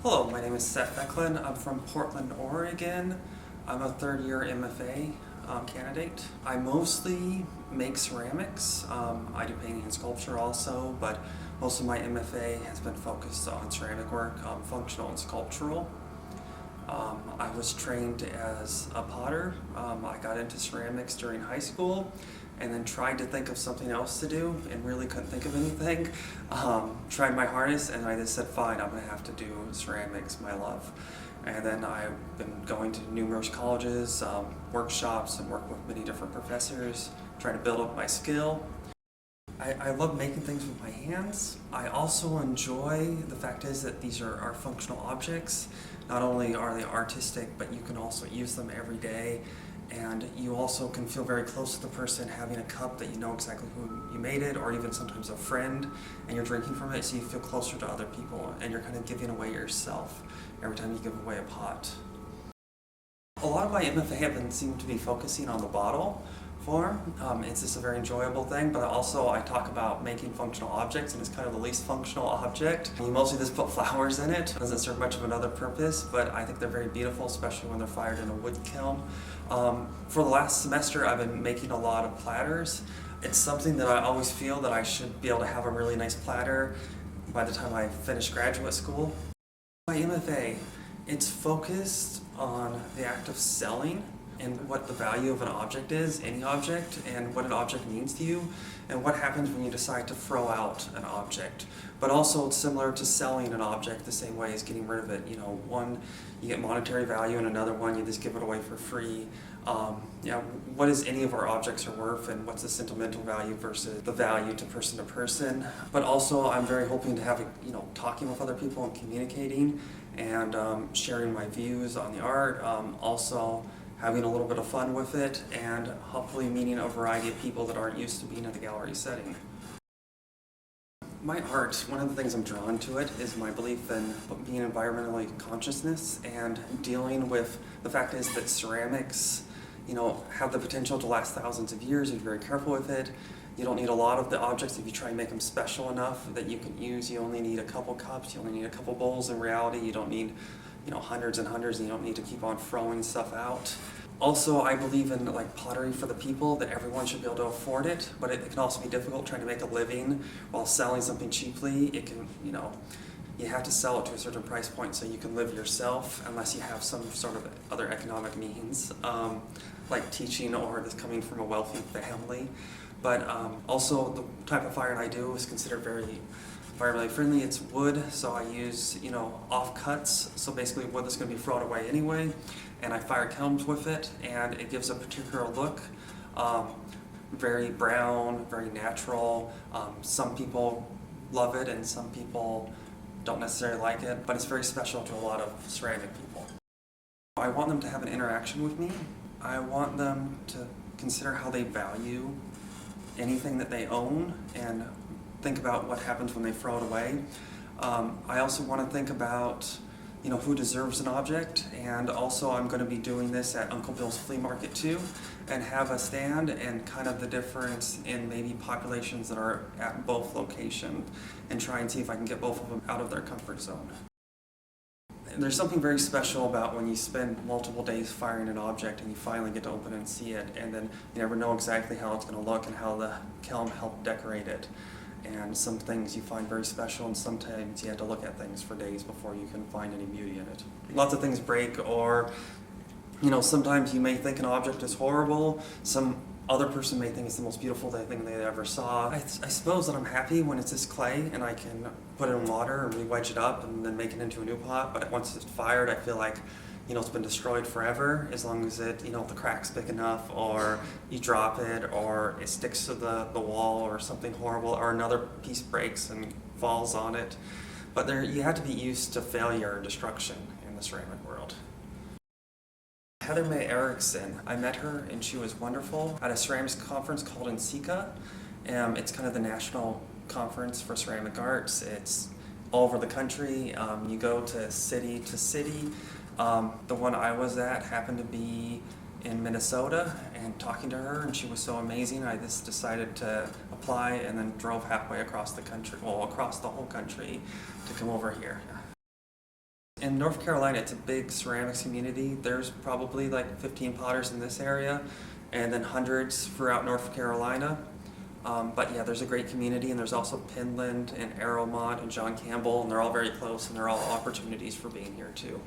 Hello, my name is Seth Echlin. I'm from Portland, Oregon. I'm a third-year MFA candidate. I mostly make ceramics. I do painting and sculpture also, but most of my MFA has been focused on ceramic work, functional and sculptural. I was trained as a potter. I got into ceramics during high school and then tried to think of something else to do and really couldn't think of anything. Tried my hardest and I just said, fine, I'm gonna have to do ceramics, my love. And then I've been going to numerous colleges, workshops, and work with many different professors, trying to build up my skill. I love making things with my hands. I also enjoy the fact is that these are functional objects. Not only are they artistic, but you can also use them every day. And you also can feel very close to the person having a cup that you know exactly who you made it, or even sometimes a friend, and you're drinking from it, so you feel closer to other people, and you're kind of giving away yourself every time you give away a pot. A lot of my MFA have been seem to be focusing on the bottle form. It's just a very enjoyable thing, but also I talk about making functional objects, and it's kind of the least functional object. You mostly just put flowers in it. It doesn't serve much of another purpose, but I think they're very beautiful, especially when they're fired in a wood kiln. For the last semester, I've been making a lot of platters. It's something that I always feel that I should be able to have a really nice platter by the time I finish graduate school. My MFA, it's focused on the act of selling and what the value of an object is, any object, and what an object means to you, and what happens when you decide to throw out an object. But also it's similar to selling an object the same way as getting rid of it. You know, one, you get monetary value, and another one, you just give it away for free. What is any of our objects are worth, and what's the sentimental value versus the value to person? But also I'm very hoping to have, talking with other people and communicating and sharing my views on the art. Also having a little bit of fun with it, and hopefully meeting a variety of people that aren't used to being in the gallery setting. My art, one of the things I'm drawn to it is my belief in being environmentally consciousness and dealing with the fact is that ceramics, have the potential to last thousands of years if you're very careful with it. You don't need a lot of the objects if you try and make them special enough that you can use. You only need a couple cups, you only need a couple bowls. In reality, you don't need hundreds and hundreds, and you don't need to keep on throwing stuff out. Also, I believe in pottery for the people, that everyone should be able to afford it, but it can also be difficult trying to make a living while selling something cheaply. It can, you have to sell it to a certain price point so you can live yourself, unless you have some sort of other economic means, like teaching or just coming from a wealthy family. But also the type of firing I do is considered very environmentally friendly. It's wood, so I use offcuts, so basically wood that's going to be thrown away anyway, and I fire kilns with it, and it gives a particular look, very brown, very natural. Some people love it and some people don't necessarily like it, but it's very special to a lot of ceramic people. I want them to have an interaction with me. I want them to consider how they value anything that they own and think about what happens when they throw it away. I also want to think about who deserves an object, and also I'm going to be doing this at Uncle Bill's Flea Market too, and have a stand and kind of the difference in maybe populations that are at both locations, and try and see if I can get both of them out of their comfort zone. There's something very special about when you spend multiple days firing an object and you finally get to open it and see it, and then you never know exactly how it's going to look and how the kiln helped decorate it. And some things you find very special, and sometimes you have to look at things for days before you can find any beauty in it. Lots of things break, or sometimes you may think an object is horrible, some other person may think it's the most beautiful thing they ever saw. I suppose that I'm happy when it's just clay and I can put it in water and re-wedge it up and then make it into a new pot, but once it's fired I feel like it's been destroyed forever, as long as it, the crack's big enough, or you drop it, or it sticks to the wall, or something horrible, or another piece breaks and falls on it. But you have to be used to failure or destruction in the ceramic world. Heather May Erickson, I met her and she was wonderful at a ceramics conference called NCECA. It's kind of the national conference for ceramic arts. It's all over the country. You go to city to city. The one I was at happened to be in Minnesota, and talking to her, and she was so amazing, I just decided to apply and then drove halfway across the country, across the whole country to come over here. in North Carolina, it's a big ceramics community. There's probably like 15 potters in this area, and then hundreds throughout North Carolina. But yeah, there's a great community, and there's also Pinland and Arrowmont and John Campbell, and they're all very close, and they're all opportunities for being here too.